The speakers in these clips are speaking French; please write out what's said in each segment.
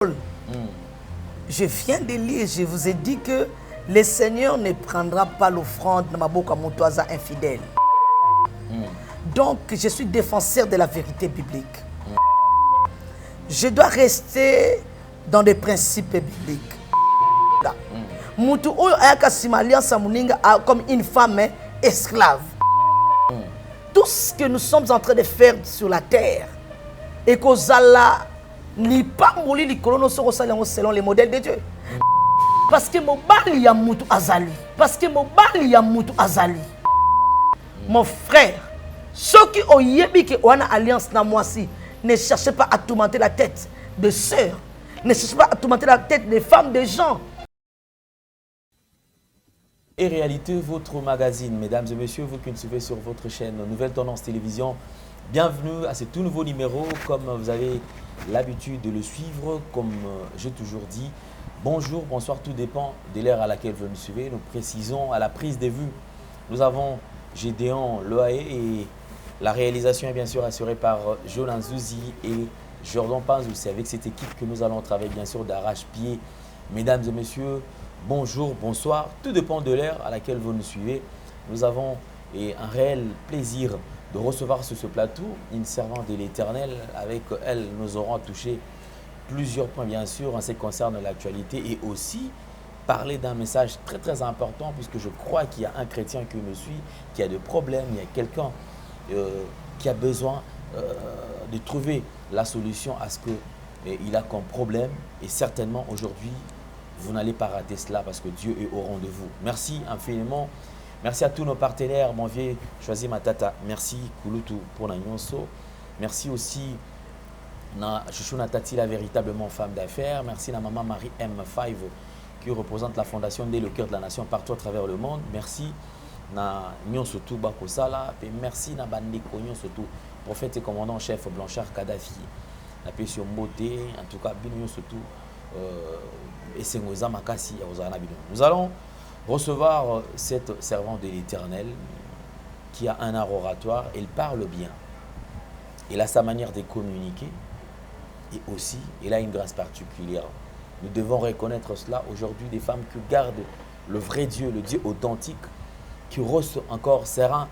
Je viens de lire, je vous ai dit que le Seigneur ne prendra pas l'offrande de Maboka Moutouaza infidèle. Donc, je suis défenseur de la vérité biblique. Je dois rester dans des principes bibliques. Moutou Ayaka Simalia Samuninga comme une femme esclave. Tout ce que nous sommes en train de faire sur la terre, et qu'Ozala ni pas mourir les colons selon les modèles de Dieu. Parce que mon bali ya moutou azali. Parce que mon bali ya moutou azali. Mon frère, ceux qui ont yébi que on a alliance na moi si, ne cherchez pas à tourmenter la tête de sœurs. Ne cherchez pas à tourmenter la tête des femmes, des gens. Et réalité, votre magazine, mesdames et messieurs, vous qui nous suivez sur votre chaîne Nouvelle Tendance Télévision, bienvenue à ce tout nouveau numéro, comme vous avez l'habitude de le suivre, comme j'ai toujours dit. Bonjour, bonsoir, tout dépend de l'heure à laquelle vous nous suivez. Nous précisons à la prise des vues, nous avons Gédéon Loaé et la réalisation est bien sûr assurée par Jolan Zouzi et Jordan Panzou. C'est avec cette équipe que nous allons travailler bien sûr d'arrache-pied. Mesdames et messieurs, bonjour, bonsoir, tout dépend de l'heure à laquelle vous nous suivez. Nous avons un réel plaisir de recevoir sur ce plateau une servante de l'Éternel. Avec elle, nous aurons touché plusieurs points bien sûr en ce qui concerne l'actualité et aussi parler d'un message très très important puisque je crois qu'il y a un chrétien qui me suit, qui a des problèmes, il y a quelqu'un qui a besoin de trouver la solution à ce qu'il a comme problème et certainement aujourd'hui, vous n'allez pas rater cela parce que Dieu est au rendez-vous. Merci infiniment. Merci à tous nos partenaires. Mon vieux Choisi Matata. Merci Kulutu pour Nanyonso. Merci aussi na Chouchou Natati, la véritablement femme d'affaires. Merci à maman Marie M5 qui représente la fondation dès le cœur de la nation partout à travers le monde. Merci na Nyonso tout Bakosala. Et merci na Bandeko Nyonso tout prophète et commandant en chef Blanchard Kadhafi. La paix sur Moté. En tout cas, Bino Nyonso tout. Nous allons recevoir cette servante de l'Éternel qui a un art oratoire. Elle parle bien. Elle a sa manière de communiquer et aussi elle a une grâce particulière. Nous devons reconnaître cela aujourd'hui, des femmes qui gardent le vrai Dieu, le Dieu authentique, qui restent encore sereins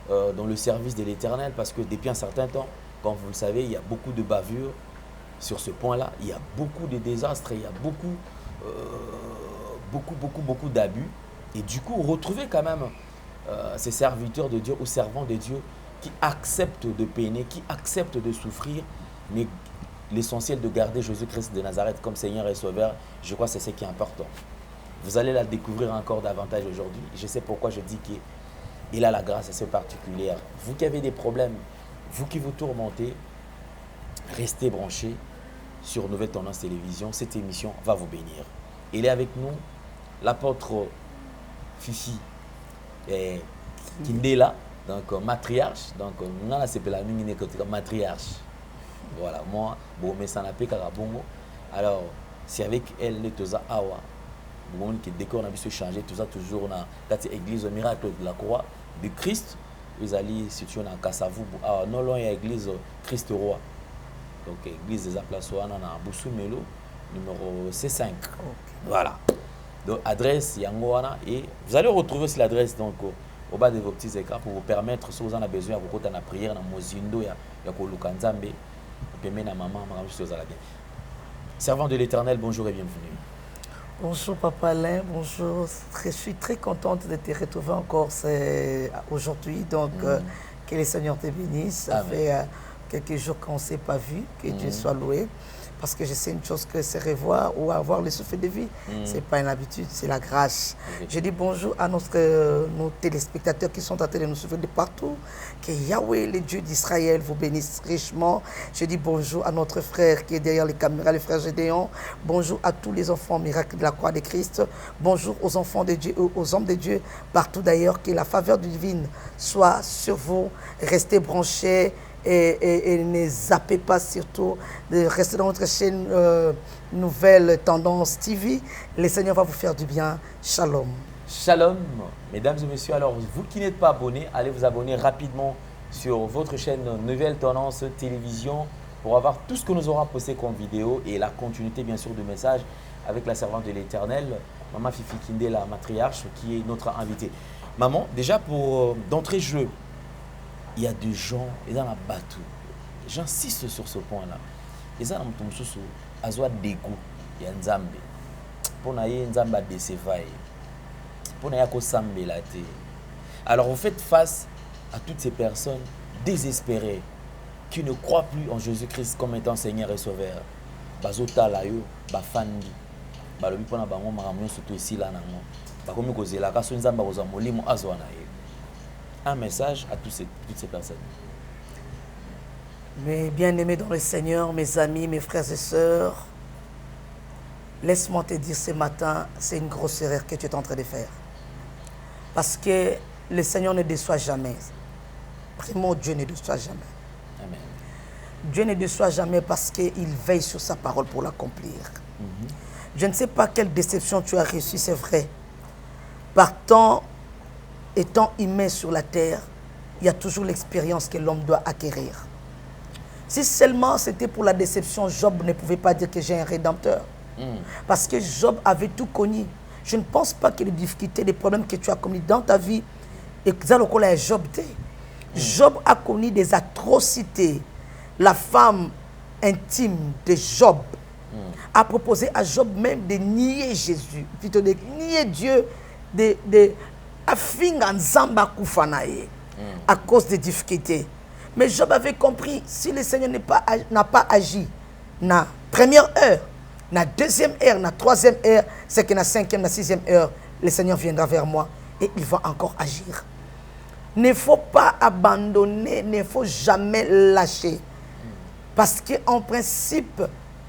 dans le service de l'Éternel parce que depuis un certain temps, comme vous le savez, il y a beaucoup de bavures sur ce point-là. Il y a beaucoup de désastres, il y a beaucoup d'abus. Et du coup, retrouver quand même ces serviteurs de Dieu ou servants de Dieu qui acceptent de peiner, qui acceptent de souffrir, mais l'essentiel de garder Jésus-Christ de Nazareth comme Seigneur et Sauveur, je crois que c'est ce qui est important. Vous allez la découvrir encore davantage aujourd'hui. Je sais pourquoi je dis qu'il a la grâce assez particulière. Vous qui avez des problèmes, vous qui vous tourmentez, restez branchés sur Nouvelle Tendance Télévision. Cette émission va vous bénir. Il est avec nous, l'apôtre Fifi Kindela, donc matriarche. Donc, on a la matriarche. Voilà, moi, bon, mais ça n'a pas bongo. Alors, c'est avec elle, les Toza Awa. Le monde qui décore, on a vu se changer, tout ça, toujours dans l'église au miracle de la croix de Christ. Ils allaient situer dans Kassavubu. Alors, non loin, il y a l'église Christ Roi. Donc, l'église des Aplasoana, dans Boussou Melo, numéro C5. Okay. Voilà. Donc, adresse Yangoana. Et vous allez retrouver aussi l'adresse donc au bas de vos petits écrans pour vous permettre, si vous en avez besoin, vous côté la prière, dans Mozindo, il y a Kolukanzambe, et puis maman, servant de l'Éternel, bonjour et bienvenue. Bonjour Papa Alain, bonjour. Je suis très contente de te retrouver encore aujourd'hui. Donc, que le Seigneur te bénisse. Ça fait quelques jours qu'on ne s'est pas vu, que Dieu soit loué. Parce que je sais une chose que c'est revoir ou avoir le souffle de vie. Ce n'est pas une habitude, c'est la grâce. Je dis bonjour à nos téléspectateurs qui sont en train de nous suivre de partout. Que Yahweh, le Dieu d'Israël, vous bénisse richement. Je dis bonjour à notre frère qui est derrière les caméras, le frère Gédéon. Bonjour à tous les enfants miracles de la croix de Christ. Bonjour aux enfants de Dieu, aux hommes de Dieu, partout d'ailleurs. Que la faveur divine soit sur vous. Restez branchés. Et ne zappez pas surtout de rester dans notre chaîne Nouvelle Tendance TV. Le Seigneur va vous faire du bien. Shalom. Shalom, mesdames et messieurs. Alors, vous qui n'êtes pas abonnés, allez vous abonner rapidement sur votre chaîne Nouvelle Tendance Télévision. pour avoir tout ce que nous aurons posté comme vidéo et la continuité bien sûr de message avec la servante de l'Éternel, Maman Fifi Kinde, la matriarche, qui est notre invitée. Maman, déjà pour d'entrée jeu, il y a des gens, et dans la bateau, j'insiste sur ce point-là, ils ont un azwa dégoût, il y a un Nzambe. Pour naïe Nzamba décevaille, pour naïe ko sambelate. Alors vous faites face à toutes ces personnes désespérées qui ne croient plus en Jésus-Christ comme étant Seigneur et Sauveur. Bazota la yo, bafandi, balobi pona bango maramyo surtout ici là nango. Bakomi kozela ka so Nzamba kozwa molimo azwa na ye. Un message à toutes ces personnes. Mes bien-aimés dans le Seigneur, mes amis, mes frères et sœurs, laisse-moi te dire ce matin, c'est une grosse erreur que tu es en train de faire. Parce que le Seigneur ne déçoit jamais. Vraiment, Dieu ne déçoit jamais. Amen. Dieu ne déçoit jamais parce qu'il veille sur sa parole pour l'accomplir. Je ne sais pas quelle déception tu as reçue, c'est vrai. Partant, étant humain sur la terre, il y a toujours l'expérience que l'homme doit acquérir. Si seulement c'était pour la déception, Job ne pouvait pas dire que j'ai un rédempteur. Parce que Job avait tout connu. Je ne pense pas que les difficultés, les problèmes que tu as commis dans ta vie, et que Job, Job a connu des atrocités. La femme intime de Job a proposé à Job même de nier Jésus, plutôt de nier Dieu, de afinga nzamba kufanaye à cause des difficultés. Mais Job avait compris, si le Seigneur n'a pas agi dans la première heure, dans la deuxième heure, dans la troisième heure, c'est que dans la cinquième, dans la sixième heure, le Seigneur viendra vers moi et il va encore agir. Il ne faut pas abandonner, il ne faut jamais lâcher. Parce qu'en principe,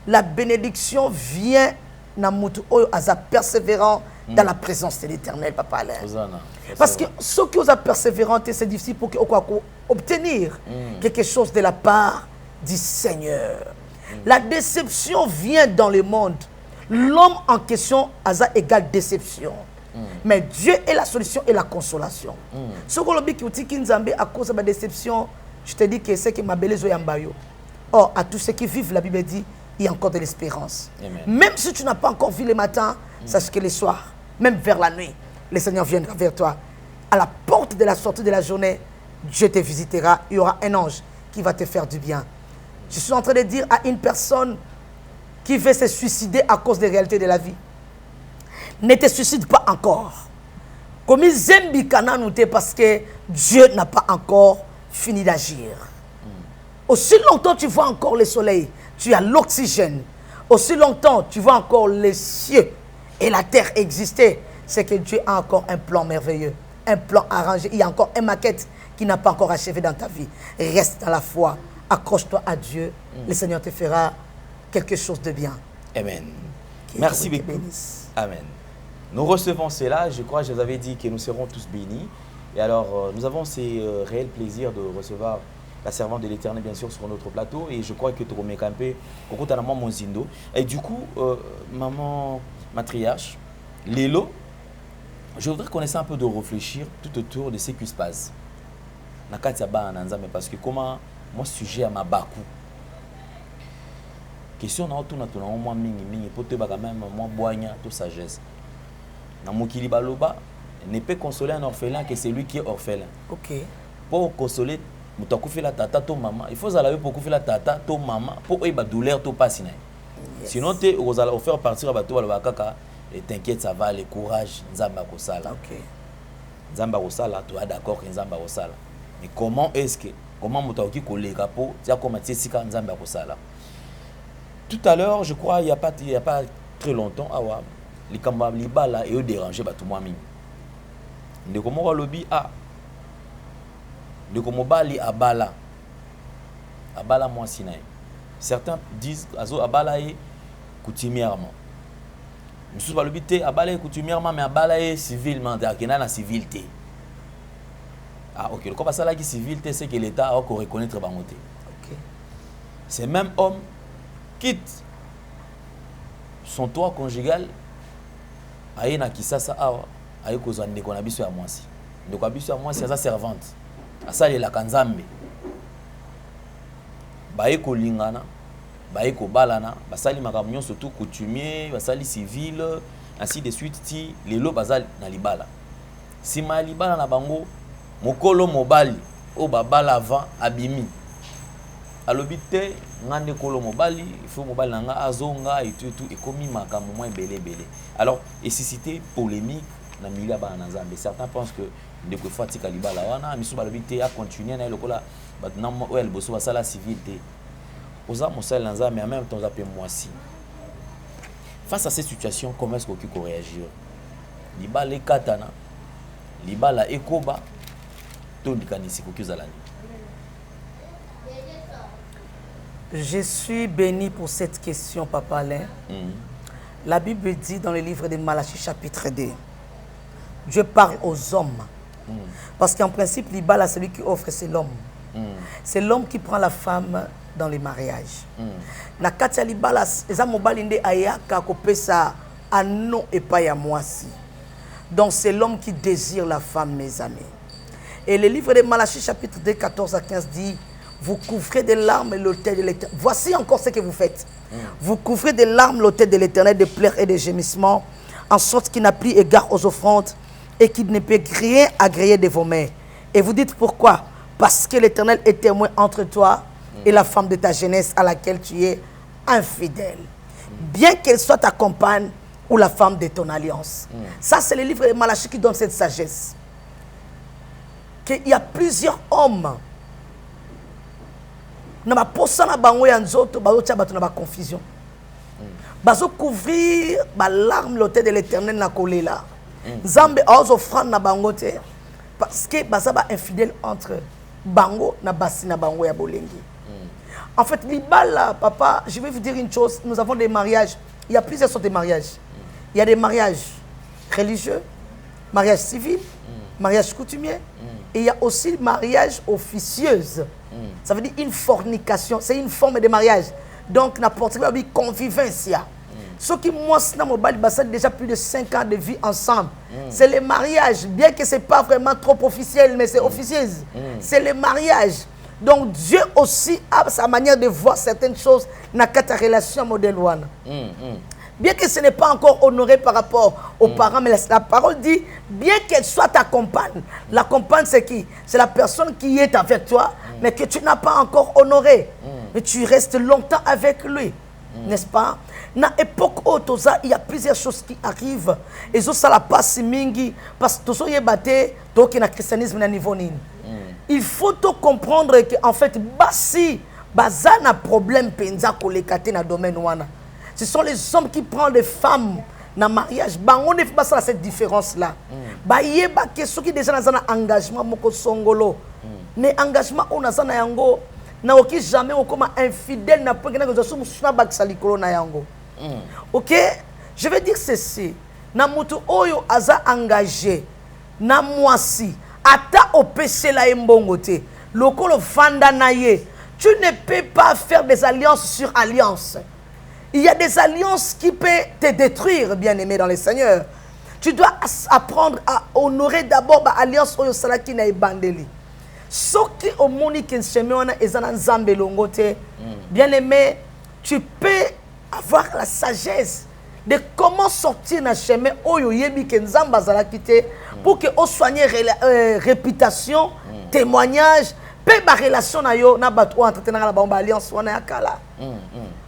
la bénédiction vient dans le persévérant dans la présence de l'Éternel, Papa Alain. Parce que ceux qui ont persévérant, c'est difficile pour obtenir quelque chose de la part du Seigneur. La déception vient dans le monde. L'homme en question a égale déception. Mais Dieu est la solution et la consolation. Ce qui est à cause de la déception, je te dis que c'est que ma belle Zoyambayo. Or, à tous ceux qui vivent, la Bible dit, il y a encore de l'espérance. Même si tu n'as pas encore vu le matin, sache que le soir, même vers la nuit, le Seigneur viendra vers toi. À la porte de la sortie de la journée, Dieu te visitera. Il y aura un ange qui va te faire du bien. Je suis en train de dire à une personne qui veut se suicider à cause des réalités de la vie, ne te suicide pas encore. Comme ils aiment parce que Dieu n'a pas encore fini d'agir. Aussi longtemps tu vois encore le soleil, tu as l'oxygène. Aussi longtemps tu vois encore les cieux et la terre exister, c'est que Dieu a encore un plan merveilleux, un plan arrangé. Il y a encore une maquette qui n'a pas encore achevé dans ta vie. Reste dans la foi, accroche-toi à Dieu, le Seigneur te fera quelque chose de bien. Amen. Merci beaucoup. Amen. Nous recevons cela, je crois que je vous avais dit que nous serons tous bénis. Et alors, nous avons ce réel plaisir de recevoir la servante de l'Éternel, bien sûr, sur notre plateau. Et je crois que tu remets un peu au Monzindo. Et du coup, maman matriarche, Lélo, je voudrais qu'on essaie un peu de réfléchir tout autour de ce qui se passe. Parce que comment, moi, sujet à ma bakou. Question na autour na tuna moi mingi pour te ba quand même moi boigna toute sagesse. Na mokili baloba ne peut consoler un orphelin que celui qui est orphelin. OK. Pour consoler mutakufi la tata to maman, il faut aller pour kufi la tata to maman pour eba douleur to pasina. Sinon te ozala offrir partir ba to ba kaka et t'inquiète ça va le courage nzamba ko sala. OK. Nzamba ko sala tu es d'accord que nzamba ko sala. Mais comment est-ce que comment mutakuki ko le capo, tia comme tsika nzamba ko sala. Tout à l'heure, je crois, il n'y a pas très longtemps, les Kamba Libala et eux dérangé tout le monde. De comment lobby a de comment bali abala moi sinaï. Certains disent azo abala est coutumièrement. Nous sommes lobby té abala est coutumièrement mais abala est civilement, d'arkena la civilité. Ah ok, comme ça là qui civilité c'est que l'État a encore reconnaître bangoté. OK. Ces mêmes hommes quitte son toit conjugal aye na kisasa awa aye kozwa ndeko na biso ya mwasi ndeko na biso ya mwasi aza servante asali la kanzambe baye ko lingana baye ko balana basali makambo nyonso surtout coutumier basali civil ainsi de suite ti lelo bazali na libala sima libala na bango mokolo mobali o babala avant abimi alobi te ngande kolo mobali il faut mobali nanga azonga et tout ekomi makambo moins belé. Alors et suscité polémique na milieu ba na Nzambe. Certains pensent que de ko fati kalibala wana misu balobi te a continuer na lokola ba na o el boso basala civilité oza mosala na Nzambe en même temps za pe moisi. Face à cette situation, comment est-ce qu'on réagir? Libala katana libala ekoba to ndikanisi ko kuzalani. Je suis béni pour cette question, Papa Alain. La Bible dit dans le livre de Malachie, chapitre 2, Dieu parle aux hommes. Parce qu'en principe, l'Ibala, celui qui offre, c'est l'homme. C'est l'homme qui prend la femme dans les mariages. Na katia l'Ibala, les amobalinde ayaka kopesa ano et pas ya moisi. Donc c'est l'homme qui désire la femme, mes amis. Et le livre de Malachie, chapitre 2, 14 à 15 dit, vous couvrez de larmes l'autel de l'Éternel. Voici encore ce que vous faites. Vous couvrez de larmes l'autel de l'Éternel, de pleurs et de gémissements, en sorte qu'il n'a plus égard aux offrandes et qu'il ne peut rien agréer de vos mains. Et vous dites pourquoi? Parce que l'Éternel est témoin entre toi et la femme de ta jeunesse à laquelle tu es infidèle. Bien qu'elle soit ta compagne ou la femme de ton alliance. Ça, c'est le livre de Malachie qui donne cette sagesse. Qu'il y a plusieurs hommes na ba posa na bango ya nzoto bazo tia bato na ba confusion bazo couvrir ba larme l'autel de l'Éternel na kolela Nzambe azo offrande na bango te parce que baza ba infidèle entre bango na basi na bango ya bolengi. En fait libala papa, je vais vous dire une chose, nous avons des mariages, il y a plusieurs sortes de mariages. Il y a des mariages religieux, mariages civils, mariages coutumiers et il y a aussi le mariage officieuse. Ça veut dire une fornication, c'est une forme de mariage. Donc, n'importe quoi, convivence. Ce qui, moi, déjà plus de 5 ans de vie ensemble. C'est le mariage, bien que ce n'est pas vraiment trop officiel, mais c'est officieuse. C'est le mariage. Donc, Dieu aussi a sa manière de voir certaines choses dans ta relation modèle. Bien que ce n'est pas encore honoré par rapport aux parents, mais la parole dit, bien qu'elle soit ta compagne, la compagne c'est qui? C'est la personne qui est avec toi, mais que tu n'as pas encore honoré. Mais tu restes longtemps avec lui, n'est-ce pas? Dans l'époque où il y a plusieurs choses qui arrivent. Et ça la passe mingi, parce que tout yebate, tout qui na christianisme na niveau nin. Il faut comprendre que en fait, basi, bazana problème penza kolekate na domaine wana. Ce sont les hommes qui prennent les femmes dans le mariage. On ne fait pas cette différence-là. Il y a des gens qui déjà dans un engagement. Mais engagement, on a un yango. On jamais comme infidèle. Ok? Je vais dire ceci. Namutu oyo aza engagé. Na mwasi. Ata opese la embongote. Lokolo fanda naye. Tu ne peux pas faire des alliances sur alliances. Il y a des alliances qui peuvent te détruire, bien-aimé dans le Seigneur. Tu dois apprendre à honorer d'abord l'alliance au salaki na ebandeli. Ce qui au monde qui chemin ezana nzambe longote. Bien-aimé, tu peux avoir la sagesse de comment sortir na chemin oyo yebi ke nzamba zalaki te pour que on soigne réputation, témoignage, pe ba relation na yo na bato entretenir na ba alliance wana ya kala.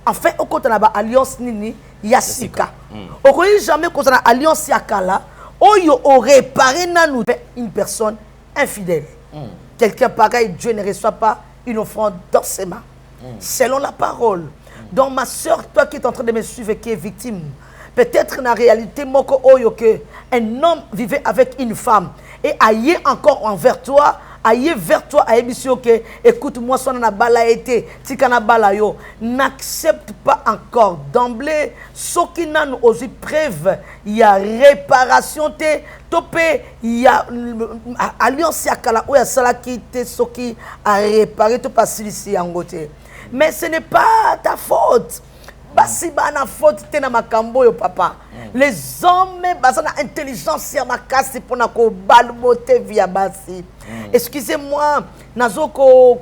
En fait, au côté de l'alliance nini yasika. Au côté jamais qu'on a alliance yakala, oyo aurait paré nanou une personne infidèle. Quelqu'un pareil, Dieu ne reçoit pas une offrande dans ses mains. Selon la parole. Donc ma soeur, toi qui es en train de me suivre, qui est victime, peut-être en réalité, moko oyo que un homme vivait avec une femme et aillé encore envers toi. Aïe vers toi, aïe monsieur, ok, écoute-moi, soit na bala été, tika bala yo, n'accepte pas encore d'emblée, ce qui n'a nous aussi preuve, il y a réparation, topé, il y a alliance yakala, ou ya sala qui te ce qui a réparé, tout pas ici en côté. Mais ce n'est pas ta faute. Basi bana faute te na makambo yo papa. Les hommes basa na intelligence ya makasi pona ko balbote via basi. Excusez-moi, nazo ko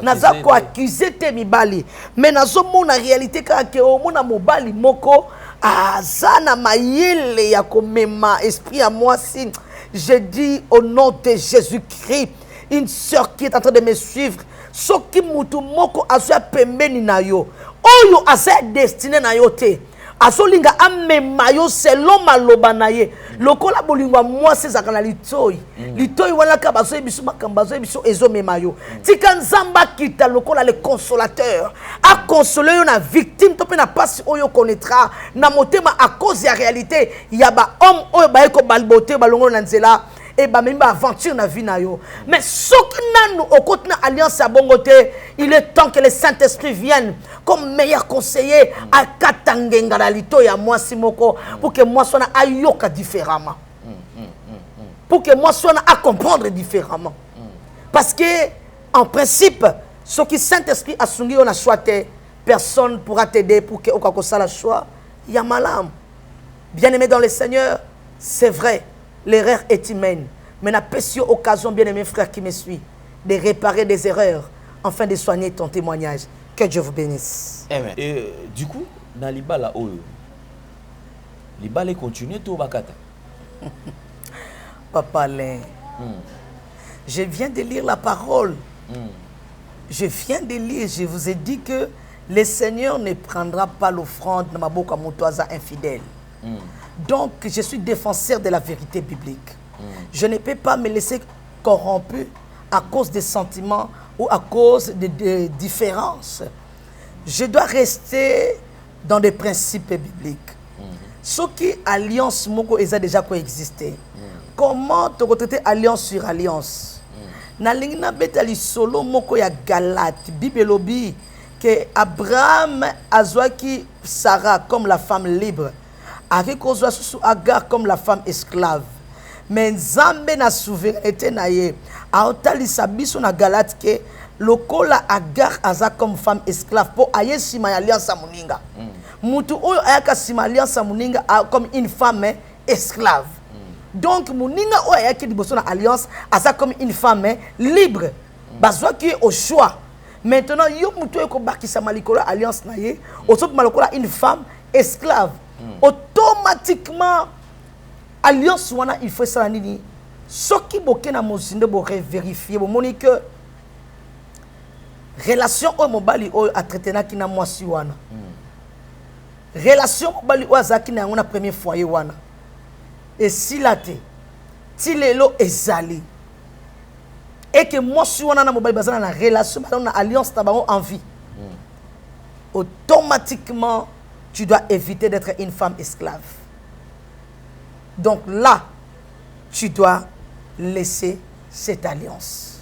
naza ko accuser te mibali mais nazo mona réalité ka ke o mona mobali moko azana mayele ya komema esprit à moi si je dis au nom de Jésus-Christ une sœur qui est en train de me suivre soki mutu moko azwa pembeni na yo oyo asa destiné na yo te asolinga amema yo selon maloba na ye lokola bolingwa mwasi ezaka na litoi litoi wana ka bazoye biso makambo bazoye biso ezomema yo tika nzamba kita lokola le consolateur a consoler yo na victime to pe na pasi oyo connaîtra na motema à cause ya réalité ya ba homme oyo baye ko balbote balongo na nzela et bah même aventure na vie na yo mais ce qui n'a au côté na alliance à bongoté il est temps que le Saint-Esprit vienne comme meilleur conseiller à katangenga la lito ya moi simoko pour que moi soit ayoka différemment pour que moi soit à comprendre différemment parce que en principe ce qui Saint-Esprit a soumis on a choisi personne pourra t'aider pour que au ça la choix il y a malam bien aimé dans le Seigneur c'est vrai. L'erreur est humaine. Mais n'a pas eu occasion, bien aimé frère qui me suit, de réparer des erreurs afin de soigner ton témoignage. Que Dieu vous bénisse. Amen. Et du coup, dans l'Ibala, l'Ibala continue tout bakata. Papa Alain, je viens de lire la parole. Je viens de lire, je vous ai dit que le Seigneur ne prendra pas l'offrande de ma boca moutoisa infidèle. Donc, je suis défenseur de la vérité biblique. Je ne peux pas me laisser corrompu à cause des sentiments ou à cause de différences. Je dois rester dans des principes bibliques. Ce qui alliance moko a déjà coexisté. Comment te retraiter alliance sur alliance? Nalingna betali solo moko ya Galate bibelobi que Abraham azwaki Sarah comme la femme libre. Avec Agar comme la femme esclave. Mais Nzambe na souveraineté na ye. Aotali sabiso na Galate ke lokola Agar aza comme femme esclave pour aye sima alliance a muninga. Mutu oyo ayaka sima alliance a muninga comme une femme esclave. Donc muninga oyo ayaki liboso na alliance aza comme une femme libre. Bazwa ki au choix. Maintenant yo mutu oyo ko bakisa malikola alliance na ye, osop malokola une femme esclave. Automatiquement alliance wana il faut ça nini ce qui boké na mozinde bo vérifier bo moni que relation o mobali o a traité na kina mwasi wana relation mobali o azaki na ngona premier foyer wana et si laté ti lelo ezali et que mwasi wana na mobali bazana na relation na alliance ta bango en vie automatiquement tu dois éviter d'être une femme esclave. Donc là, tu dois laisser cette alliance.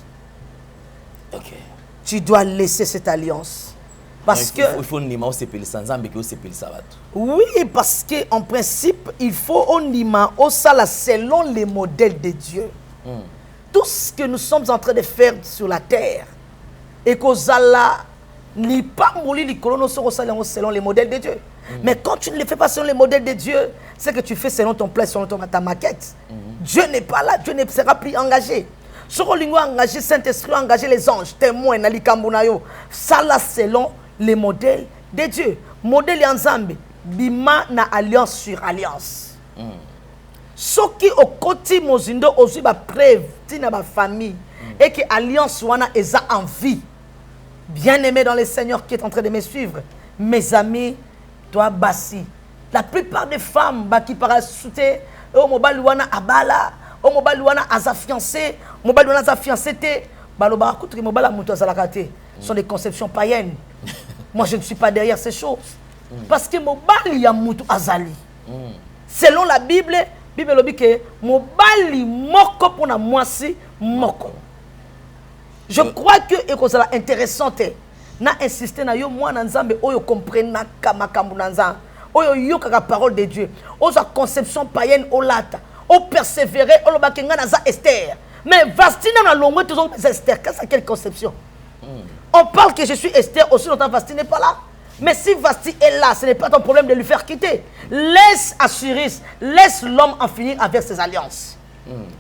Ok. Tu dois laisser cette alliance. Parce que... Il faut nima osepeli sanzambe ki osepeli sabat. Oui, parce qu'en principe, il faut on nima osala selon les modèles de Dieu. Tout ce que nous sommes en train de faire sur la terre, et qu'osala ni pas mourir les colonnes selon les modèles de Dieu. Mais quand tu ne le fais pas selon les modèles de Dieu, c'est que tu fais selon ton plan, selon ta maquette. Dieu n'est pas là, Dieu ne sera plus engagé. Sur le engagé, Saint-Esprit engagé les anges, témoins, ça là selon les modèles de Dieu. Modèle ensemble, bima na alliance sur alliance. Ce qui au côté mozindo aussi ba preuve tina ba famille et que alliance wana eza en vie. Bien-aimé dans le Seigneur qui est en train de me suivre, mes amis, toi Bassi, la plupart des femmes qui parachutaient au mobile wana abala, au mobile wana aza fiancé, mobile wana aza fiancé te, baloba koutri mobile a muto azalakate, sont des conceptions païennes. Moi je ne suis pas derrière ces choses. Parce que mobile ya muto azali. Selon la Bible, Bible dit que mobile moko pona mwasi moko. Je crois que c'est intéressant na insister na yo moi nzambe oyo comprendre na makambu nzambe oyo yo kaka parole de Dieu oza conception païenne o lata o persévérer o loba kenga naza Esther mais Vastine na longo toujours Esther qu'est-ce quelle conception on parle que je suis Esther aussi longtemps Vastine n'est pas là mais si Vasti est là ce n'est pas ton problème de lui faire quitter laisse Assuris laisse l'homme en finir avec ses alliances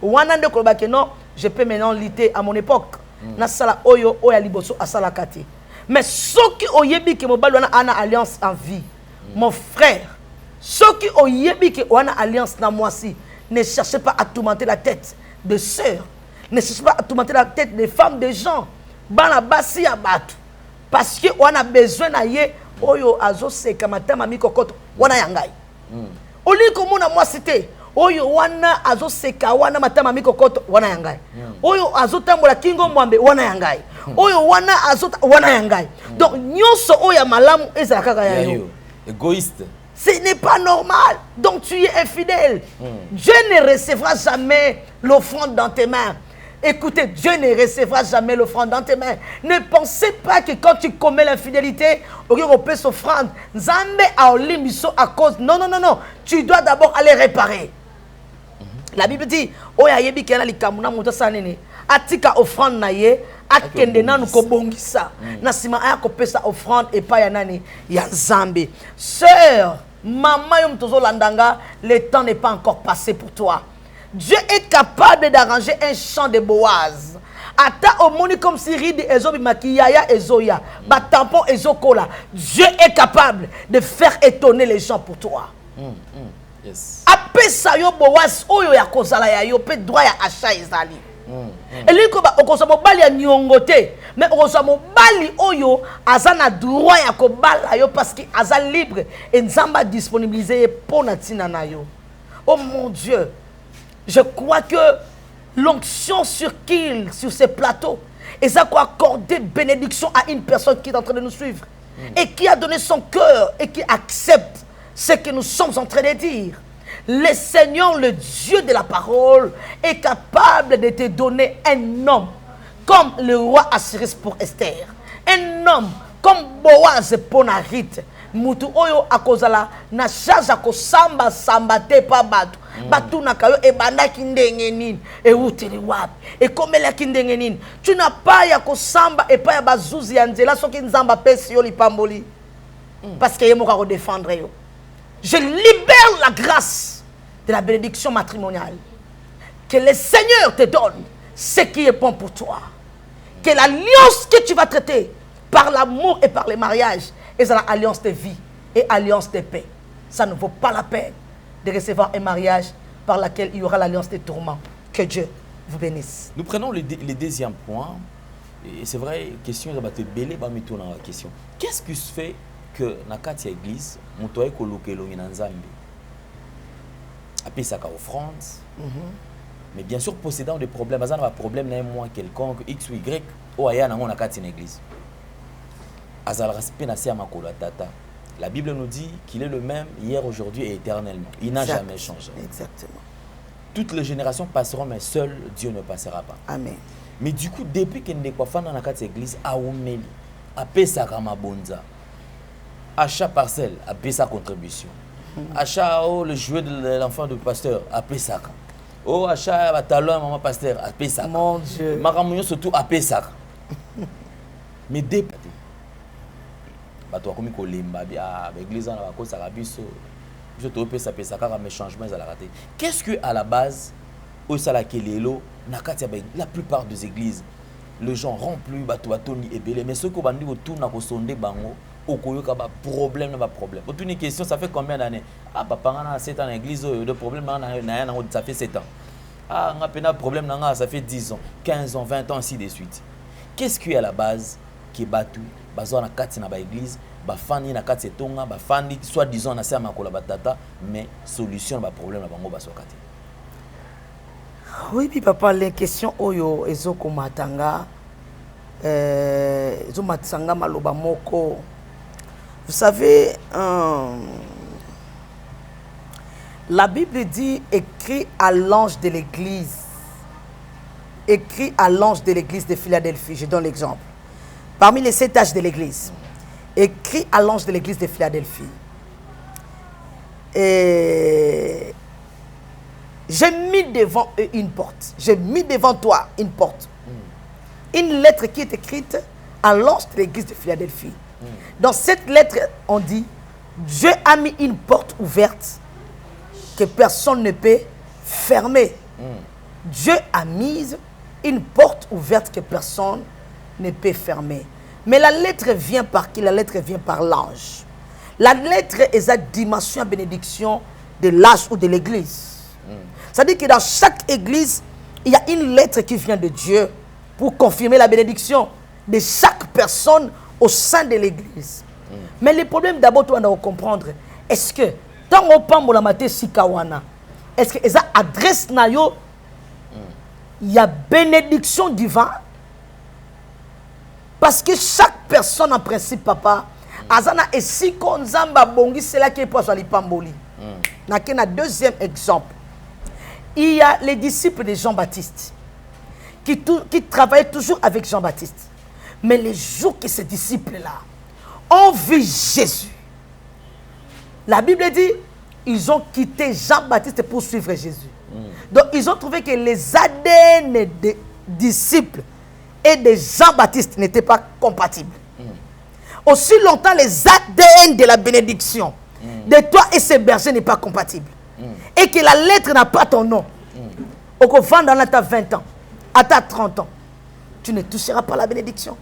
Wanande ko loba que non je peux maintenant lutter à mon époque na sala oyo oya liboso asala kati. Mais ceux qui oyebi que mobali wana ana alliance en vie, mon frère, ceux qui oyebi que wana alliance na moisi, ne cherchez pas à tourmenter la tête de sœurs, ne cherchez pas à tourmenter la tête des femmes, des gens. Bana basi ya batu. Parce que on a besoin na ye oyo azo seka matama mikokoto wana yangai. Oli komona moi cité oyo wana azo seka wana matama mikokoto wana yangai. Oyo azo tambola kingo mwambe wana yangai. Oyo wana azo wana yangai. Donc nyonso oya malamu ezala kaka ya yo. Égoïste. Ce n'est pas normal. Donc tu es infidèle. Dieu ne recevra jamais l'offrande dans tes mains. Écoutez, Dieu ne recevra jamais l'offrande dans tes mains. Ne pensez pas que quand tu commets l'infidélité, on peut s'offrande. Nzambe a olimiso à cause. Non, non, non, non. Tu dois d'abord aller réparer. La Bible dit, oya yebi kena likamuna muta sanene. Atika offrande na ye, akende nanu ko bongisa. Na sima aya ko pesa offrande et pas ya nani ya Nzambe. Sœur, maman yom tozo landanga, le temps n'est pas encore passé pour toi. Dieu est capable d'arranger un champ de Boaz. Ata omoni comme si ride ezobi makiyaya ezoya, ba tampon ezokola. Dieu est capable de faire étonner les gens pour toi. Yes. Apesa yo Boaz oyo ya kozala ya yo pe droit ya achat ezali. Eliko ba okosomo bali ya nyongote, mais okosomo bali oyo azana droit ya kobala yo parce que aza libre et nzamba disponibiliser pour na tina na yo. Oh mon Dieu. Je crois que l'onction sur ces plateaux, et ça quoi accorder bénédiction à une personne qui est en train de nous suivre et qui a donné son cœur et qui accepte ce que nous sommes en train de dire. Le Seigneur, le Dieu de la parole, est capable de te donner un homme comme le roi Assyris pour Esther, un homme comme Boaz pour Narite. Mutu oyo akozala na charge akosamba samba te pa batu batu na kayo e bandaki ndenge nini e uteli wapi e komela kindenge nini tu n'as pas ya kosamba e pa ya bazuzi ya nzela soki nzamba pesi yo lipamboli parce que yemo ka défendre yo. Je libère la grâce de la bénédiction matrimoniale. Que le Seigneur te donne ce qui est bon pour toi. Que l'alliance que tu vas traiter par l'amour et par le mariage et c'est l'alliance de vie et alliance de paix. Ça ne vaut pas la peine de recevoir un mariage par lequel il y aura l'alliance des tourments. Que Dieu vous bénisse. Nous prenons le deuxième point. Et c'est vrai, question de te belé, bah me tourne la question. Qu'est-ce qui se fait que dans la église, on doit coloquer l'on en Zambie. Après ça, offrande. Mais bien sûr, possédant des problèmes, il y a un problème d'un mois quelconque, X ou Y, ou ailleurs dans la église. La Bible nous dit qu'il est le même hier, aujourd'hui et éternellement. Il n'a jamais changé. Exactement. Toutes les générations passeront, mais seul Dieu ne passera pas. Amen. Mais du coup, depuis qu'il n'est pas fait dans la église, à Oumeli, à Pesa Ramabonza, à chaque parcelle, à Pesa contribution, à chaque le jouet de l'enfant du pasteur, à Pesa. Oh, à chaque talon, maman pasteur, à Pesa. Mon Dieu. Maramounion surtout à Pesa. Mais depuis. Bato comme kolemba bia l'église na ba kosa biso je te pesa pesa kaka mes changements za la raté. Qu'est-ce que à la base au sala kelelo na kati ya la plupart des églises les gens remplis bato batoni ebele mais ceux qui bandi autour na ko sonde bango okoyoka ba problème na ba problème. Pour une question ça fait combien d'années ah papa ngana 7 ans dans l'église de problème na ça fait 7 ans. Ah nga pena problème na ça fait 10 ans, 15 ans, 20 ans ainsi de suite. Qu'est-ce qui est à la base qui batu bazo na kati na ba église ba fani na kati tonga ba fani soit disons na sema kola batata mais solution ba problème na bango baso kati. Oui puis papa les questions oyo ezoko matanga ezo matsanga maloba moko. Vous savez la Bible dit écrit à l'ange de l'église. Écrit à l'ange de l'église de Philadelphie, je donne l'exemple. Parmi les 7 âges de l'église, écrit à l'ange de l'église de Philadelphie. Et j'ai mis devant eux une porte. J'ai mis devant toi une porte. Une lettre qui est écrite à l'ange de l'église de Philadelphie. Dans cette lettre, on dit, Dieu a mis une porte ouverte que personne ne peut fermer. Dieu a mis une porte ouverte que personne ne peut fermer. Mais la lettre vient par qui? La lettre vient par l'ange. La lettre est la dimension de bénédiction de l'âge ou de l'église. C'est-à-dire que dans chaque église, il y a une lettre qui vient de Dieu pour confirmer la bénédiction de chaque personne au sein de l'église. Mais le problème d'abord, tu dois comprendre, est-ce que, tant qu'on parle de la matière sikawana, est-ce que ça adresse nayo, il y a bénédiction divine? Parce que chaque personne en principe, papa, azana et si konzamba bongi, c'est là qui est pour soi pamboli. N'a qu'un deuxième exemple. Il y a les disciples de Jean-Baptiste qui travaillaient toujours avec Jean-Baptiste. Mais les jours que ces disciples-là ont vu Jésus, la Bible dit, ils ont quitté Jean-Baptiste pour suivre Jésus. Donc ils ont trouvé que les ADN des disciples et de Jean-Baptiste n'étaient pas compatibles. Aussi longtemps les ADN de la bénédiction de toi et ces bergers n'est pas compatible. Et que la lettre n'a pas ton nom. Au couvent dans ta 20 ans, à ta 30 ans, tu ne toucheras pas la bénédiction.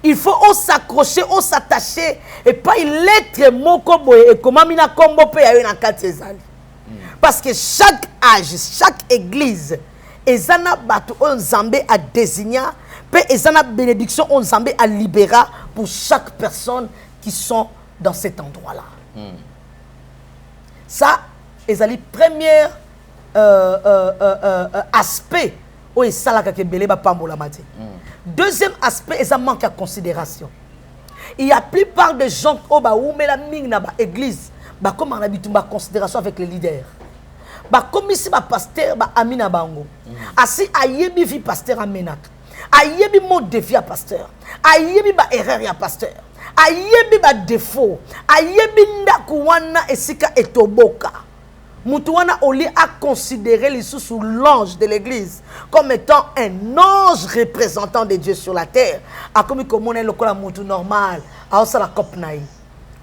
Il faut s'accrocher, s'attacher et pas une lettre mokobo et comment mina kombo pe ya na katezali. Parce que chaque âge, chaque église, ezana batu on zambé a désigné, pe ezana bénédiction on zambé a libéré pour chaque personne qui sont dans cet endroit-là. Ça, c'est le premier aspect où il deuxième aspect, c'est manque de considération. Il y a la plupart des gens qui ont l'église, comme on habite une considération avec les leaders. Comme ici, le pasteur Amina Bango. Asi ayebi vi pasteur Amenak. Ayebi mode de vie à pasteur. Ayebi ba erreur ya pasteur. Ayebi ba défaut. Ayebi ndakuwana esika etoboka. Mutuwana Oli a considéré les sous l'ange de l'église comme étant un ange représentant de Dieu sur la terre. A comme on est le mutu normal. A la kopnaï.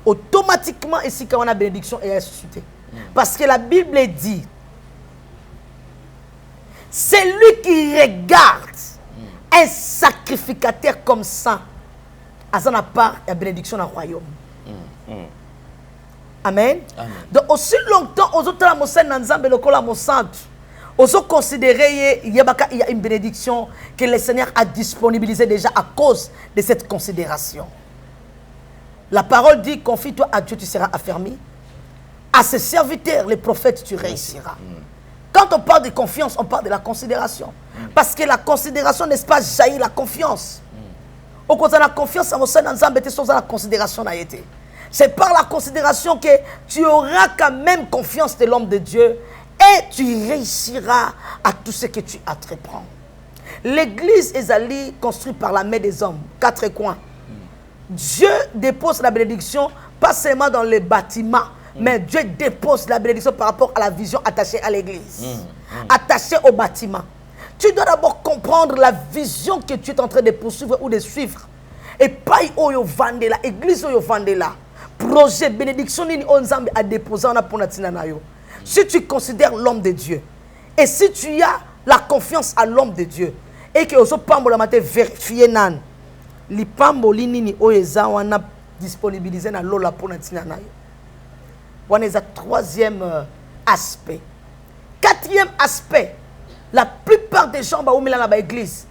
Automatiquement ici quand on a bénédiction et ressuscité. Parce que la Bible dit, c'est lui qui regarde un sacrificateur comme ça. À ça n'a pas la bénédiction dans le royaume. Amen. Donc aussi longtemps, aux autres la mossène n'ensemble le col à mon centre. Aux autres considérer il y a une bénédiction que le Seigneur a disponibilisée déjà à cause de cette considération. La parole dit, confie-toi à Dieu, tu seras affermi. À ses serviteurs, les prophètes, tu réussiras. Quand on parle de confiance, on parle de la considération. Parce que la considération, n'est-ce pas, jaillit la confiance. Au contraire, la confiance, la considération n'a été. C'est par la considération que tu auras quand même confiance de l'homme de Dieu et tu réussiras à tout ce que tu entreprends. L'église est construite par la main des hommes, 4 coins. Dieu dépose la bénédiction, pas seulement dans les bâtiments, mais Dieu dépose la bénédiction par rapport à la vision attachée à l'église, attachée au bâtiment. Tu dois d'abord comprendre la vision que tu es en train de poursuivre ou de suivre. Et pas oyo vandela, église oyo vandela. Projet, bénédiction, on a déposé en nayo. Si tu considères l'homme de Dieu, et si tu as la confiance à l'homme de Dieu, et que vous avez vérifié nan, li pamboli nini oeza wana disponibilisé na lola pour natina nayo. Voilà le troisième aspect. Quatrième aspect, la plupart des gens qui sont dans l'église,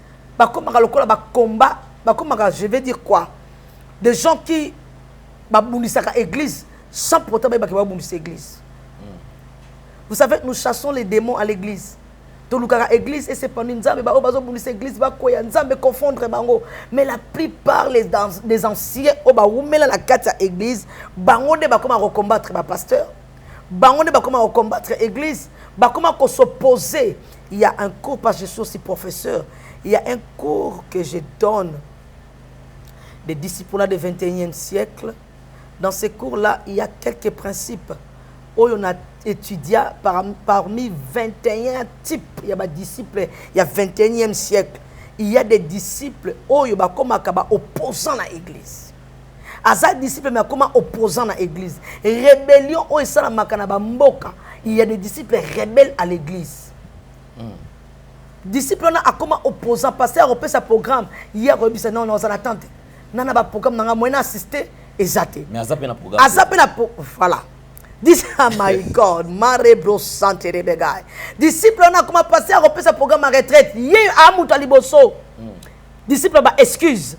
je vais dire quoi? Des gens qui sont dans l'église sans pourtant être dans l'église. Vous savez, nous chassons les démons à l'église. L'église et c'est pas une l'église va confondre mais la plupart des anciens la carte église bangonde ba comment combattre ba pasteur bangonde ba comment combattre église ba comment s'opposer. Il y a un cours parce que je suis aussi professeur, il y a un cours que je donne des disciples du 21e siècle. Dans ces cours là il y a quelques principes où on a étudié parmi 21 types. Il y a des disciples, il y a 21e siècle. Il y a des disciples où il y a opposants à l'église. Asa disciples mais comment opposants à l'église. Rébellion où il y a des disciples rebelles à l'église. disciple a comment opposant pasteur a sa programme hier non non en attente nana ba programme nanga moyen assister exacté mais azapé na programme voilà this oh my god mare bro santé de begay disciple a comment passer a sa programme à retraite hier a muta liboso disciple ba excuse.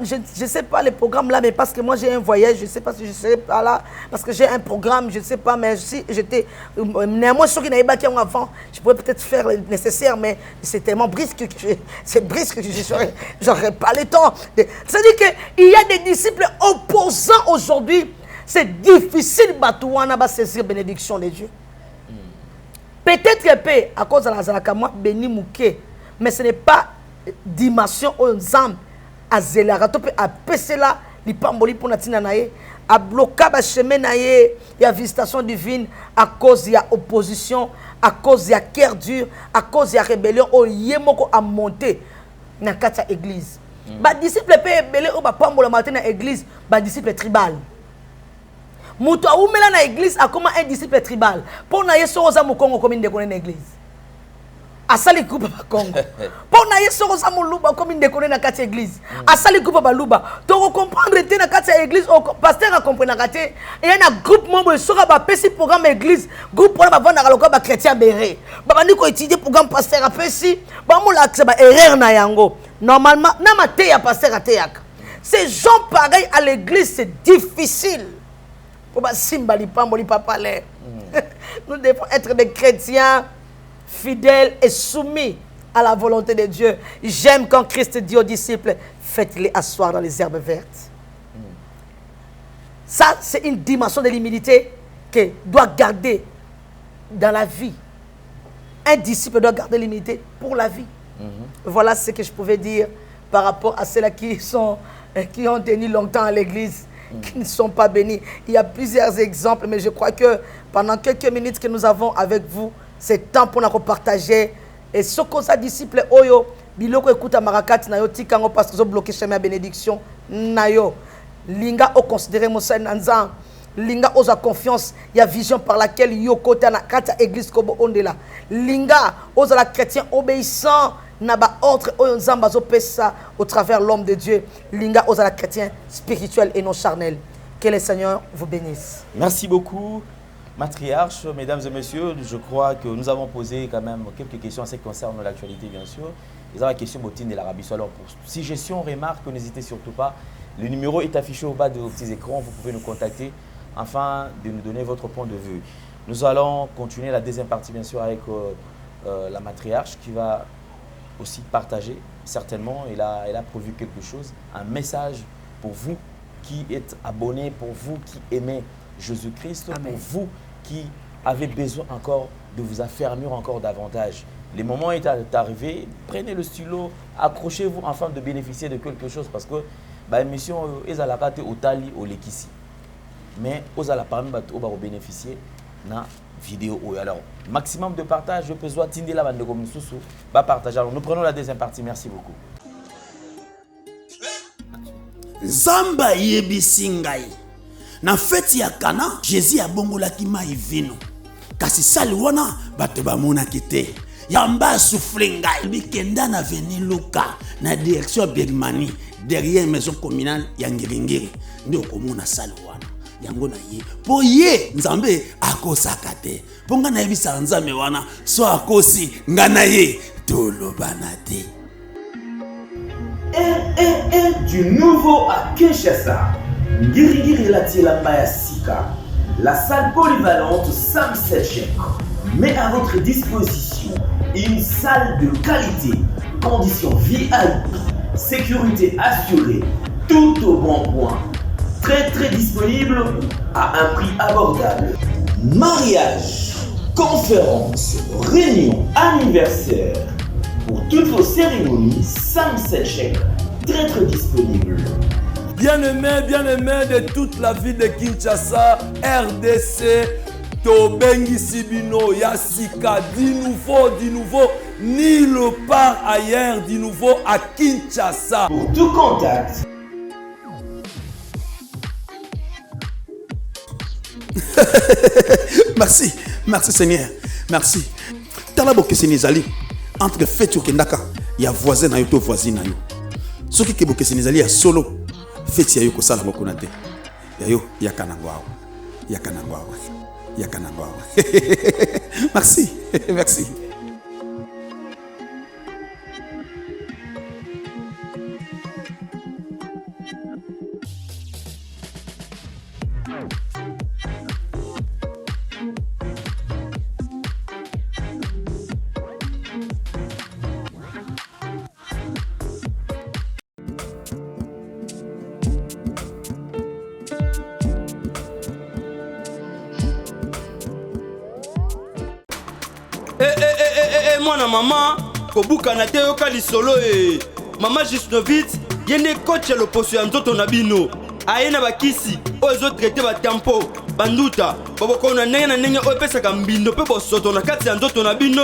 Je ne sais pas les programmes là, mais parce que moi j'ai un voyage, je ne sais pas si je serai pas là, parce que j'ai un programme, je ne sais pas, mais si j'étais. Néanmoins, ceux qui n'avaient pas avant, je pourrais peut-être faire le nécessaire, mais c'est tellement brusque que je n'aurais pas le temps. C'est-à-dire qu'il y a des disciples opposants aujourd'hui, c'est difficile de saisir la bénédiction de Dieu. Peut-être que à cause de la Zalakama, béni mouké, mais ce n'est pas dimension aux âmes. A zélarato pe a pesela li pamboli pour natina nae a bloquer ba chemin nae ya visitation divine à cause ya opposition à cause ya cœur dur à cause ya rébellion o yemoko a monter na kati ya église ba disciple pe belé o ba pambola matin na église ba disciple tribal muto aumela na église a comme un disciple tribal pour na yeso oza mukongo comme ndeko na église asali kupa ba Congo pour na yeso oza muluba comme ndeko na kati église asali kupa ba luba to comprendre te na kati église o pasteur a comprendre na kati et un groupe membre sera ba pesi programme église groupe pour ba vendre loka ba chrétien béré ba bandi ko étudier programme pasteur a pesi ba mo la ba erreur na yango normalement na mate ya pasteur a teaka ces gens pareils à l'église c'est difficile pour ba simba li pamboli papa lé nous devons être des chrétiens fidèles et soumis à la volonté de Dieu. J'aime quand Christ dit aux disciples, faites-les asseoir dans les herbes vertes. Ça, c'est une dimension de l'humilité que doit garder dans la vie. Un disciple doit garder l'humilité pour la vie. Voilà ce que je pouvais dire par rapport à ceux-là qui ont tenu longtemps à l'église, qui ne sont pas bénis. Il y a plusieurs exemples, mais je crois que pendant quelques minutes que nous avons avec vous, c'est temps pour nous partager. Et ce qu'on a disciple, oyo, biloko écoute marakati na yo tikango parce que zo bloqué chemin à bénédiction na yo. Linga o considérer mon saint nanzan. Linga osa confiance, il y a vision par laquelle yo kota na kata église kobo ondela. Linga osa la chrétien obéissant na ba ordre oyo nzamba zo pesa au travers l'homme de Dieu. Linga osa la chrétien spirituel et non charnel. Que le Seigneur vous bénisse. Merci beaucoup. Matriarche, mesdames et messieurs, je crois que nous avons posé quand même quelques questions en ce qui concerne l'actualité, bien sûr. Ils ont la question bottine de l'Arabie Saoudite. Alors, pour suggestions, remarques, n'hésitez surtout pas. Le numéro est affiché au bas de vos petits écrans. Vous pouvez nous contacter afin de nous donner votre point de vue. Nous allons continuer la deuxième partie, bien sûr, avec la matriarche qui va aussi partager, certainement. Elle a prévu quelque chose, un message pour vous qui êtes abonnés, pour vous qui aimez Jésus-Christ, pour vous qui avez besoin encore de vous affermir encore davantage. Le moment est arrivé, prenez le stylo, accrochez-vous afin de bénéficier de quelque chose parce que l'émission est à la carte au Tali, au Lekissi. Mais aux à la parmi on va bénéficier de la vidéo. Alors, maximum de partage, je peux soit Tindé la bande de communication, va partager. Alors, nous prenons la deuxième partie. Merci beaucoup. Zamba yebisingai. Na feti ya Kana, Jésus abongolaki mai vino. Kasi sali wana bato bamonaki te. Yamba souffle ngai bikenda na veni Luka na direction Bergmani derrière maison communale ya Ngiringiri. Ndio komona sali wana. Yango na ye. Po ye Nzambe akosaka te. Ponga na yebisa Nzambe wana so akosi ngana ye tolobana te. Du nouveau à Kinshasa. Ngirigiri la Maya Sika, la salle polyvalente Sam Setchek met à votre disposition une salle de qualité, conditions VIP, sécurité assurée, tout au bon point, très disponible à un prix abordable. Mariage, conférences, réunions, anniversaire, pour toutes vos cérémonies, Sam Setchek, très disponible. Bien-aimés de toute la ville de Kinshasa, RDC, Tobengi Sibino, Yassika, du nouveau, nulle part ailleurs, du nouveau à Kinshasa. Pour tout contact. Merci Seigneur, merci. tala bokeseni ezali entre feti okendaka ya voisin na yo to voisine na yo soki ke bokeseni ezali ya solo feti ya yo kosala mokona te ya yo yaka nango awa yaka nango awa yaka nango awa merci merci. Mwana mama kobuka na te yoka lisolo mama Gisnovitz yende coach le poso ya nzoto na bino aye na bakisi ozo traiter ba tempo banduta baboko na ndenge oyo pesaka mbindo pe bosoto na kati ya nzoto na bino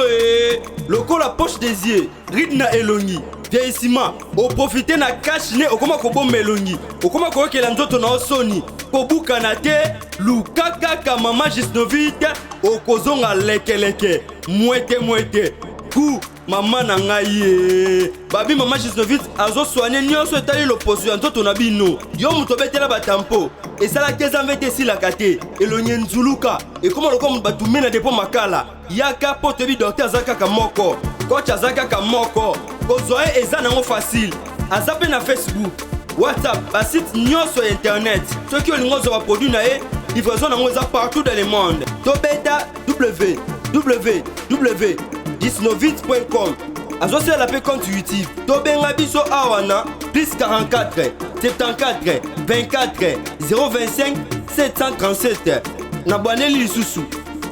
lokola poche des yeux ride na elongi vieillissement o profiter na cash ne okoma kobomba elongi okoma koyokela nzoto na osoni kobuka na te luka kaka mama Gisnovitz okozonga lekeleke mwete ku mama na ngai babi mama Gisnovitz azo soigner nyonso etali loposo ya nzoto na bino yo muto betela batampo esalaki ezambe esilaka te elonye nzuluka ekoma lokola batume na depo makala yaka po toyebi docteur aza kaka moko coach aza kaka moko kozwa ye eza nango facile aza mpe na Facebook WhatsApp basite nyonso ya internet soki olingi ozwa baproduit na ye livraison nango eza partout dans le monde tobeta www.gisnovitz.com azosala la pe compte YouTube tobenga biso awana plus 44 74 24 025 737 nabwaneli lisusu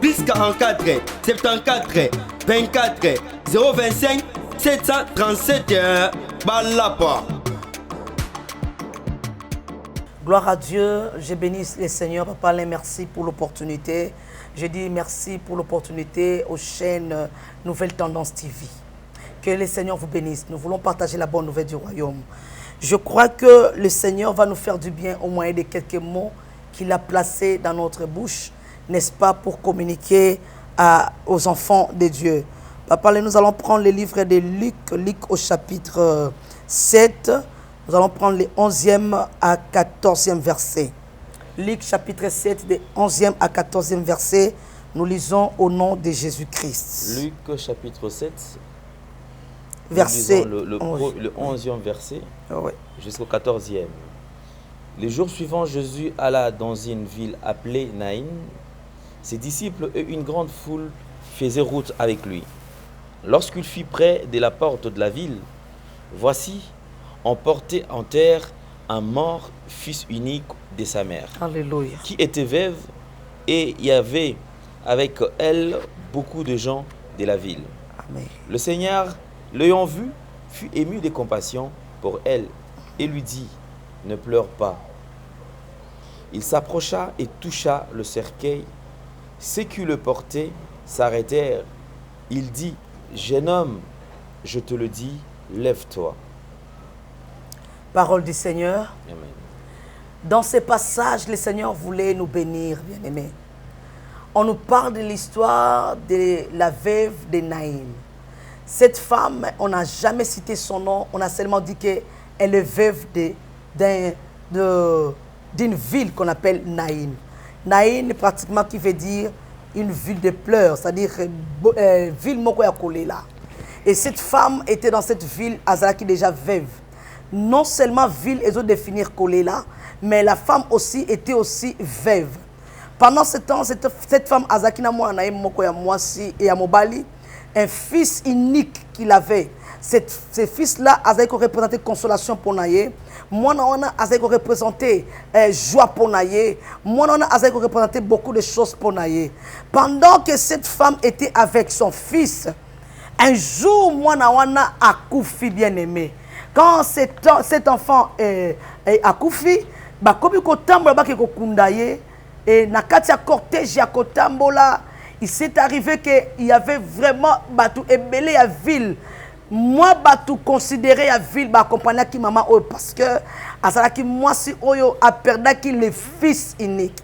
plus 44 74 24 025 737 balapa. Gloire à Dieu, je bénis les Seigneurs. Papa Alain, merci pour l'opportunité. Je dis merci pour l'opportunité aux chaînes Nouvelle Tendance TV. Que les Seigneurs vous bénissent. Nous voulons partager la bonne nouvelle du royaume. Je crois que le Seigneur va nous faire du bien au moyen de quelques mots qu'il a placés dans notre bouche, n'est-ce pas, pour communiquer aux enfants de Dieu. Papa Alain, nous allons prendre le livre de Luc au chapitre 7. Nous allons prendre les 11e à 14e versets. Luc chapitre 7, des 11e à 14e versets. Nous lisons au nom de Jésus-Christ. Luc chapitre 7, verset le 11e verset oui, jusqu'au 14e. Les jours suivants, Jésus alla dans une ville appelée Naïn. Ses disciples et une grande foule faisaient route avec lui. Lorsqu'il fut près de la porte de la ville, voici, on portait en terre un mort, fils unique de sa mère, Alléluia, qui était veuve, et il y avait avec elle beaucoup de gens de la ville. Amen. Le Seigneur, l'ayant vu, fut ému de compassion pour elle et lui dit, ne pleure pas. Il s'approcha et toucha le cercueil. Ceux qui le portaient s'arrêtèrent. Il dit, jeune homme, je te le dis, lève-toi. Parole du Seigneur. Amen. Dans ces passages, le Seigneur voulait nous bénir, bien-aimés. On nous parle de l'histoire de la veuve de Naïm. Cette femme, on n'a jamais cité son nom, on a seulement dit qu'elle est veuve d'une ville qu'on appelle Naïm. Naïm, pratiquement, qui veut dire une ville de pleurs, c'est-à-dire ville moko ya kolela. Et cette femme était dans cette ville, Azalaki déjà veuve. Non seulement ville, ils ont défini kolela, mais la femme aussi était aussi veuve. Pendant ce temps, cette femme, Azakina Naïm moko ya mwasi et ya mobali, un fils unique qu'il avait. Ce fils-là a représenté consolation pour Naye. Moi, on a représenté joie pour Naye. Moi, on a représenté beaucoup de choses pour Naye. Pendant que cette femme était avec son fils, un jour, moi, on a accoufi bien aimé. Quand cet enfant est accoufi, comme il et Nakatia cortège à Kotambola, il s'est arrivé qu'il y avait vraiment Batou ébélé à ville. Moi, Batou considéré à ville, accompagné qui maman parce que Azalaki moi si Oyo a perdu le fils unique.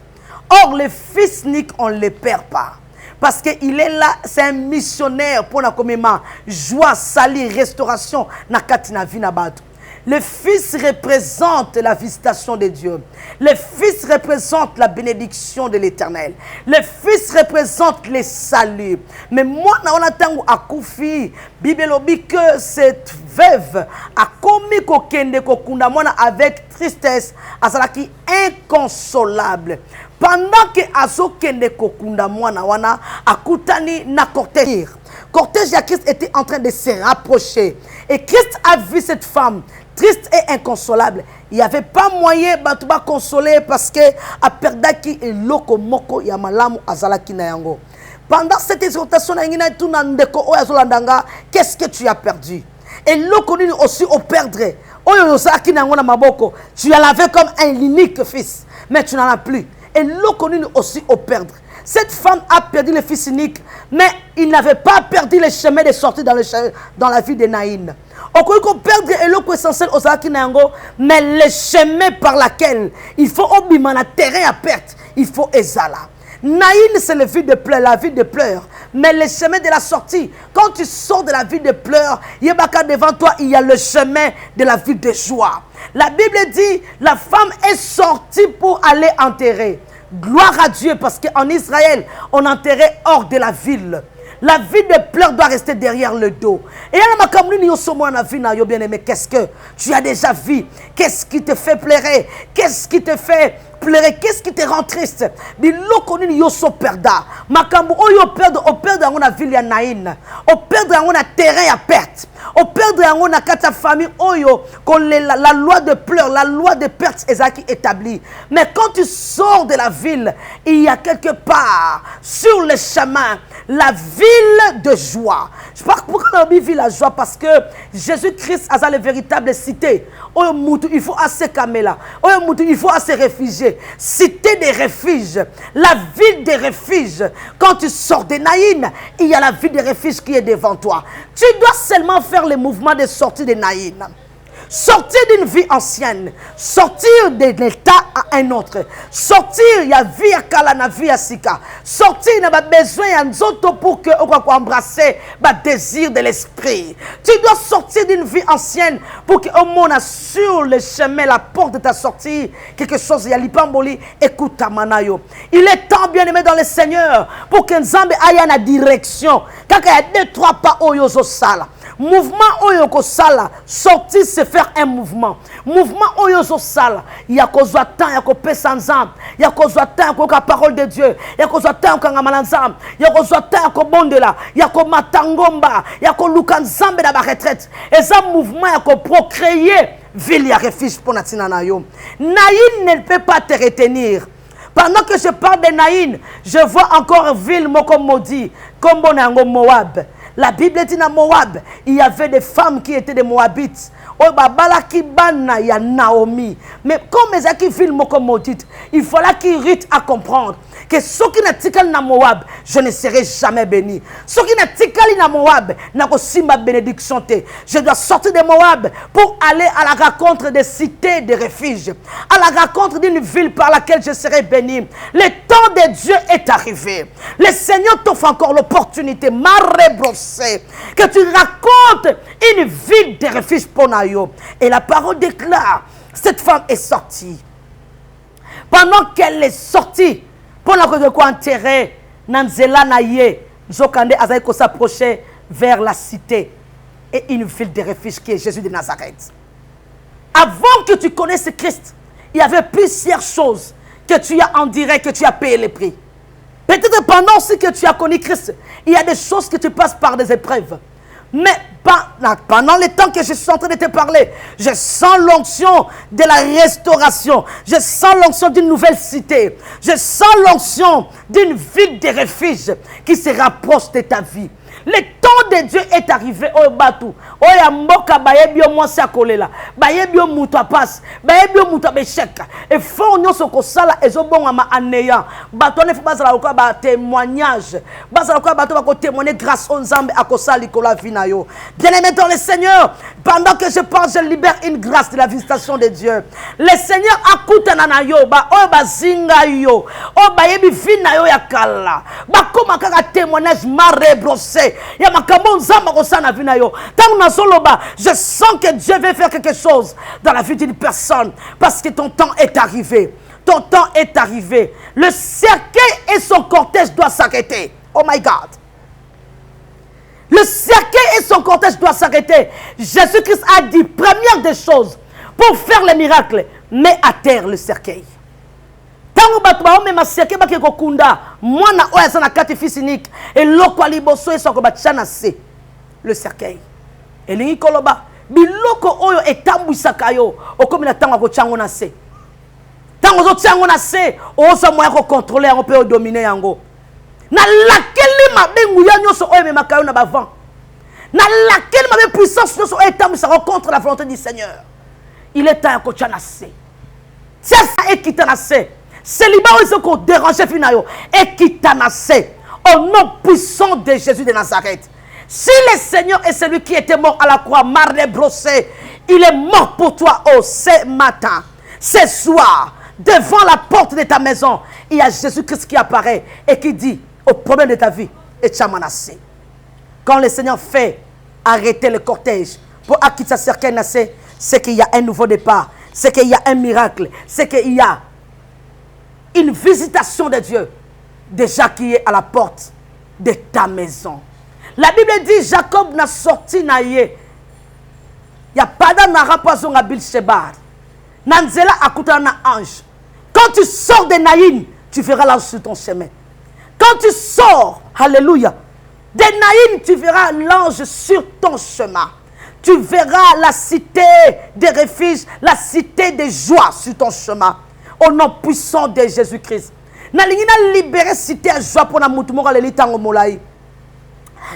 Or, le fils unique, on ne le perd pas. Parce qu'il est là, c'est un missionnaire pour la commémore. Joie, salut, restauration, na katina vina batu. Le Fils représente la visitation de Dieu. Le Fils représente la bénédiction de l'Éternel. Le Fils représente le salut. Mais moi, on attend à Koufi, Bible dit que cette veuve a commis kokende kokunda mona avec tristesse, azalaki inconsolable. Pendant que azo kende kokunda mona wana akutani na cortège. Cortège de Christ était en train de se rapprocher. Et Christ a vu cette femme triste et inconsolable. Il n'y avait pas moyen de consoler parce que a perdaki et loko moko ya malamu azalaki na yango. Pendant cette exhortation, qu'est-ce que tu as perdu? Et loko nini aussi au perdre. Tu l'avais comme un unique fils, mais tu n'en as plus. Et loko nini aussi au perdre. Cette femme a perdu le fils unique, mais il n'avait pas perdu le chemin de sortie dans la vie de Naïn. On peut perdre l'eau essentiel aux Akinango, mais le chemin par lequel il faut obéir à terrain à perte, il faut Ezala. Naïn, c'est la vie de pleurs, mais le chemin de la sortie, quand tu sors de la vie de pleurs, devant toi, il y a le chemin de la vie de joie. La Bible dit, la femme est sortie pour aller enterrer. Gloire à Dieu, parce qu'en Israël, on enterrait hors de la ville. La vie de pleurs doit rester derrière le dos. Et qu'est-ce que tu as déjà vu? Qu'est-ce qui te fait pleurer? Qu'est-ce qui te fait pleurer? Qu'est-ce qui te rend triste? Terrain à perte. Famille, la loi de pleurs, la loi de perte est établie. Mais quand tu sors de la ville, il y a quelque part sur le chemin la ville de joie. Je parle pourquoi on vit la joie, parce que Jésus-Christ a la véritable cité. Il faut assez caméla. Il faut assez réfugier. Cité des refuges. La ville des refuges. Quand tu sors de Naïn, il y a la ville des refuges qui est devant toi. Tu dois seulement faire le mouvement de sortie de Naïn. Sortir d'une vie ancienne, sortir d'un état à un autre, sortir, il y a vie à Kalana, vie à Sika, sortir, il y a besoin d'autres pour que on puisse embrasser le désir de l'esprit. Tu dois sortir d'une vie ancienne pour que au monde sur le chemin, la porte de ta sortie, quelque chose, il y a l'ipamboli, écoute ta manayo. Il est temps, bien aimé dans le Seigneur, pour que Nzambe aille en direction. Quand il y a 2-3 pas au yozo sala. Mouvement oyoko sala, sortir c'est faire un mouvement. Mouvement oyoko sala, il y a kozwa temps, il y a kopesa nzambe, il y a kozwa temps ko ka parole de Dieu, il y a kozwa temps ko ngama nzambe, il y a kozwa temps ko bondela, il y a ko matangomba, il y a ko luka nzambe na ba retraite. Et ça mouvement ya ko procréer ville ya refuge pour natina na yo. Naïn ne peut pas te retenir. Pendant que je parle de Naïn, je vois encore ville moko maudit, comme bonango Moab. La Bible dit dans Moab, il y avait des femmes qui étaient des Moabites. Il y a Naomi. Mais comme les qui ville moko maudite, il fallait qu'il Ruth à comprendre que ceux qui n'ont pas Moab, je ne serai jamais béni. Ceux qui n'ont pas Moab, n'a aussi ma bénédiction. Je dois sortir de Moab pour aller à la rencontre des cités de refuge, à la rencontre d'une ville par laquelle je serai béni. Le temps de Dieu est arrivé. Le Seigneur t'offre encore l'opportunité, que tu racontes une ville de refuge pour Nayo. Et la parole déclare, cette femme est sortie. Pendant qu'elle est sortie, pendant que quoi enterrer, Nanzela Naye, Zokande Azaïko s'approchait vers la cité et une ville de refuge qui est Jésus de Nazareth. Avant que tu connaisses Christ, il y avait plusieurs choses que tu as en direct, que tu as payé le prix. Peut-être pendant aussi que tu as connu Christ, il y a des choses que tu passes par des épreuves. Mais pendant le temps que je suis en train de te parler, je sens l'onction de la restauration. Je sens l'onction d'une nouvelle cité. Je sens l'onction d'une ville de refuge qui se rapproche de ta vie. Le temps de Dieu est arrivé. Oh Batou. Oh Yamboka Bayebio Mwasi Akolela. Bayebio Mouta passe. Bayebio Mouta Becheka. Et faut nous se sala et zo bon ama anéant. Batou ne faut pas la quoi ba témoignage. Basa la quoi batou va témoigner grâce aux Nzambe à Kosali Kola Vinayo. Bien-aimé dans le Seigneur, pendant que je parle, je libère une grâce de la visitation de Dieu. Le Seigneur akuta na yo ba oh ba zinga yo. Oh bayebi vinayo ya kala. Ba koma kaka témoignage maré brossé. Ya makambo nzamba kosana vinayo. Tant na soloba, je sens que Dieu veut faire quelque chose dans la vie d'une personne parce que ton temps est arrivé. Ton temps est arrivé. Le cercueil et son cortège doivent s'arrêter. Oh my God. Le cercueil et son cortège doivent s'arrêter. Jésus-Christ a dit, première des choses, pour faire les miracles, mets à terre le cercueil. Tango batwa ome maseke bake kokunda mwana oya sana kati fils unique et loko aliboso et soko batchana se le cercueil. Elingi koloba biloko oyo etambwisaka yo okomi na tango ko chango na se. Tango zo chango na se oza moya ko contrôler yango pe dominer yango. Na laquelle mabengu ya nyoso oyo memaka yo na bavant. Na laquelle mabe puissance nyoso oyo etambwisaka contre la volonté du Seigneur. Il est temps ko chana se. Ça est kitanase. Célibat où ils sont dérangés finalement et kitanase au nom puissant de Jésus de Nazareth. Si le Seigneur est celui qui était mort à la croix, marlé brossé, il est mort pour toi ce matin, ce soir, devant la porte de ta maison. Il y a Jésus-Christ qui apparaît et qui dit au problème de ta vie, et tu as menacé. Quand le Seigneur fait arrêter le cortège pour acquitter sa cercueil, c'est qu'il y a un nouveau départ, c'est qu'il y a un miracle, c'est qu'il y a une visitation de Dieu déjà qui est à la porte de ta maison. La Bible dit Jacob n'a sorti naïe. Il y a pas d'anarapazon à Bilshebar. Nanzela akuta na ange. Quand tu sors de Naïm, tu verras l'ange sur ton chemin. Quand tu sors, alléluia, de Naïm, tu verras l'ange sur ton chemin. Tu verras la cité des refuges, la cité des joies sur ton chemin. Au nom puissant de Jésus-Christ. Nalingina libéré cité à joie pour na mutu moko le litango molai.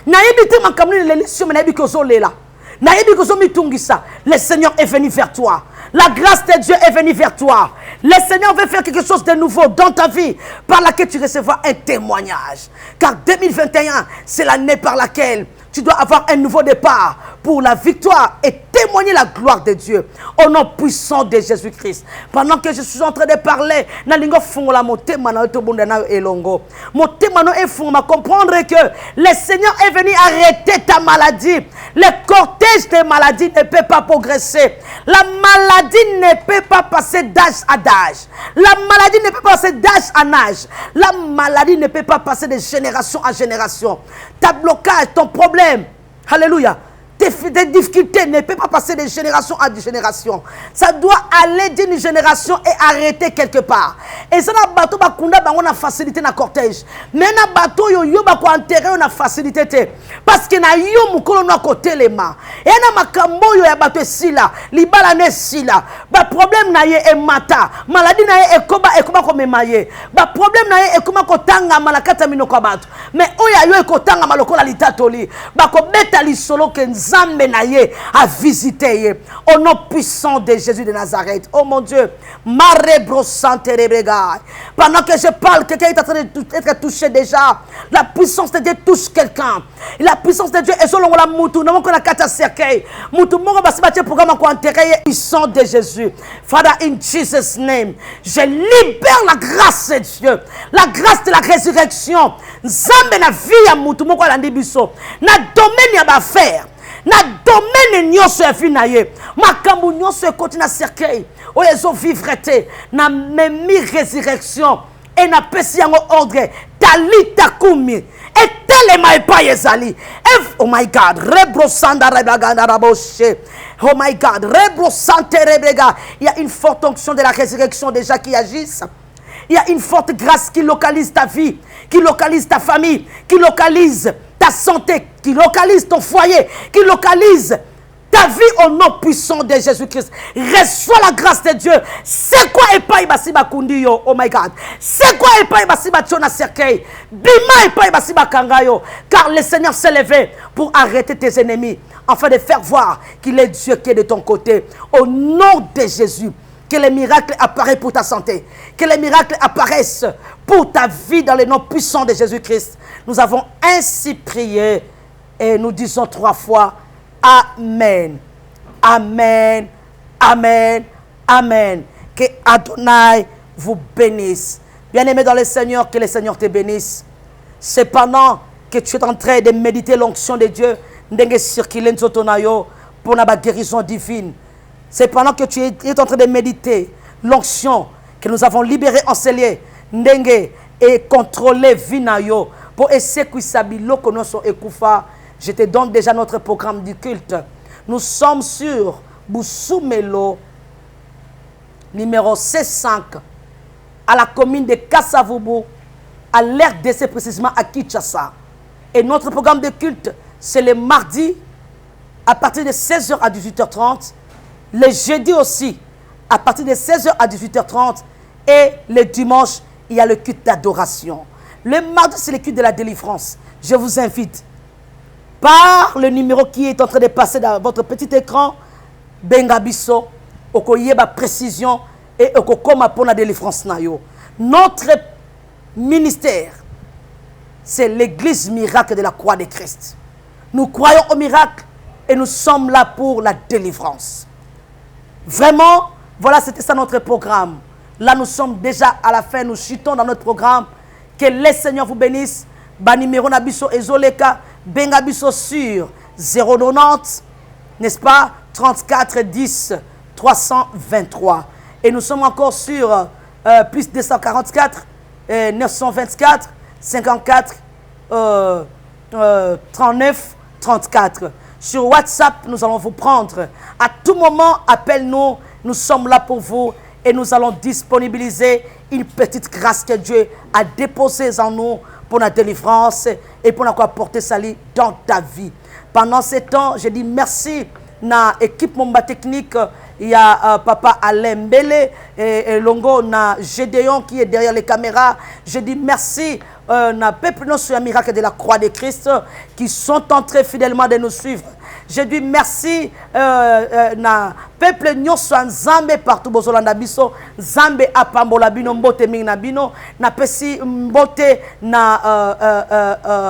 Naïbi te makamuni le lisio naïbi kozo lela. Naïbi kozo mitungisa. Le Seigneur est venu vers toi. La grâce de Dieu est venue vers toi. Le Seigneur veut faire quelque chose de nouveau dans ta vie par laquelle tu recevras un témoignage. Car 2021, c'est l'année par laquelle tu dois avoir un nouveau départ pour la victoire et témoigner la gloire de Dieu au nom puissant de Jésus-Christ. Pendant que je suis en train de parler, comprendre que le Seigneur est venu arrêter ta maladie. Le cortège des maladies ne peut pas progresser. La maladie ne peut pas passer d'âge à d'âge. La maladie ne peut pas passer d'âge en âge. La maladie ne peut pas passer de génération en génération. Ta blocage, ton problème, alléluia, tes difficultés ne peuvent pas passer de génération en génération. Ça doit aller d'une génération et arrêter quelque part. Et ça na bateau bakunda bango na facilité na cortège. Mais na bateau yo ba ko enterrer na facilité te. Parce que na yo mukolo na côté lema. Et na makambo yo ya bateau sila, libala ne sila. Ba problème na ye e mata, maladie na ye ekoba ko memaye. Ba problème na ye ekoma ko tanga malakata minoko bato. Mais oya yo ekotanga malokola litatoli. Ba ko beta li solo ke Nzambe na ye a visité au nom puissant de Jésus de Nazareth. Oh mon Dieu, pendant que je parle, quelqu'un est en train d'être touché déjà. La puissance de Dieu touche quelqu'un. La puissance de Dieu est sur la moutou. Nous avons la carte à cercueil. Moutou mongo basi batie programme ko enterrer puissant de Jésus. Father, in Jesus name, je libère la grâce de Dieu, la grâce de la résurrection. Nzambe na vie ya moutou mongo la ndibiso. Na domaine ya ba faire. Na domaine nyonso ya fina ye makambu nyonso ekoti na cercueil o ezo vivre te na memi résurrection et na pesi yango ordre talita kumi et telema epai ezali. Oh my God, rebrosanda rebaganda raboshe. Oh my God, rebrosante rebega. Il y a une forte onction de la résurrection déjà qui agisse. Il y a une forte grâce qui localise ta vie, qui localise ta famille, qui localise ta santé, qui localise ton foyer, qui localise ta vie au nom puissant de Jésus-Christ. Reçois la grâce de Dieu. C'est quoi epai basiba kundiyo? Oh my God. C'est quoi epai basiba tchona serkei? Bima epai basiba kangayo. Car le Seigneur s'est levé pour arrêter tes ennemis, afin de faire voir qu'il est Dieu qui est de ton côté. Au nom de Jésus, que les miracles apparaissent pour ta santé. Que les miracles apparaissent pour ta vie dans le nom puissant de Jésus-Christ. Nous avons ainsi prié et nous disons 3 fois Amen. Amen. Amen. Amen. Que Adonai vous bénisse. Bien-aimé dans le Seigneur, que le Seigneur te bénisse. C'est pendant que tu es en train de méditer l'onction de Dieu, ndenge circuler nzotonayo pour la guérison divine. C'est pendant que tu es en train de méditer l'onction que nous avons libéré en lieux, ndenge et contrôler vinayo pour essayer que sabilo konoso ekufa. Je te donne déjà notre programme du culte. Nous sommes sur Boussoumelo, numéro C5, à la commune de Kassavubu, à l'RDC précisément à Kinshasa. Et notre programme de culte, c'est le mardi à partir de 16h à 18h30, le jeudi aussi à partir de 16h à 18h30 et le dimanche, il y a le culte d'adoration. Le mardi, c'est le culte de la délivrance. Je vous invite par le numéro qui est en train de passer dans votre petit écran, Bengabiso, Okoyeba précision et Okokoma pour la délivrance nayo. Notre ministère, c'est l'église miracle de la croix de Christ. Nous croyons au miracle et nous sommes là pour la délivrance. Vraiment, voilà, c'était ça notre programme. Là, nous sommes déjà à la fin, nous chutons dans notre programme. Que le Seigneur vous bénisse. Ba numéro Nabiso Ezoleka, Bengabiso sur 090, n'est-ce pas, 34 10 323. Et nous sommes encore sur plus 244 924 54 39 34. Sur WhatsApp, nous allons vous prendre. À tout moment, appelle-nous. Nous sommes là pour vous et nous allons disponibiliser une petite grâce que Dieu a déposée en nous pour la délivrance et pour apporter salut dans ta vie. Pendant ce temps, je dis merci à l'équipe Momba Technique. Il y a Papa Alain Mbele et Longo na Gédéon qui est derrière les caméras. Je dis merci à peuple non sur un miracle de la croix de Christ qui sont entrés fidèlement de nous suivre. Je dis merci na peuple nyonso nzambe partout bozolanda biso nzambe apambola bino mbote mingi na bino na pesi mbote na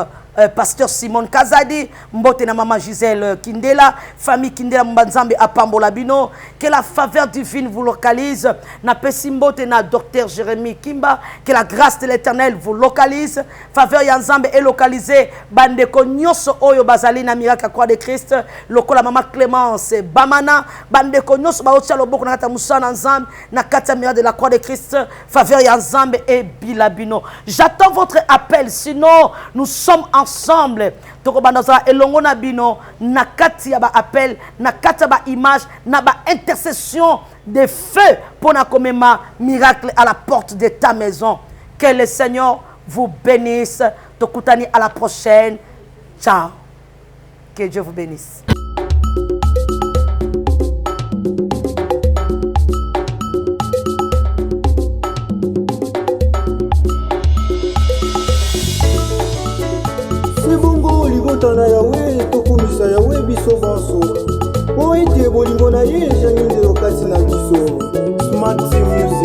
Pasteur Simon Kazadi, mbote na maman Gisèle Kindela, famille Kindela Mbanzambe apambola bino, que la faveur divine vous localise, na pesi mbote na docteur Jérémy Kimba, que la grâce de l'Éternel vous localise, faveur yanzambe est localisée, bandeko nyonso oyo bazali na miracle croix de Christ, lokola maman Clémence Bamana, bandeko nyonso baotia loboko na kata musana nzambe, na kata miracle de la croix de Christ, faveur yanzambe et bilabino. J'attends votre appel, sinon nous sommes ensemble. Tokobandaza elongo na bino na kati ya ba appel, na kati ya ba image, na ba intercession de feu pour na komema miracle à la porte de ta maison. Que le Seigneur vous bénisse. Tokutani à la prochaine. Ciao. Que Dieu vous bénisse. Tana yawe tokumisa yawe biso baso o ite bolingo na ye jangi nzelo kasi na biso Smart Music.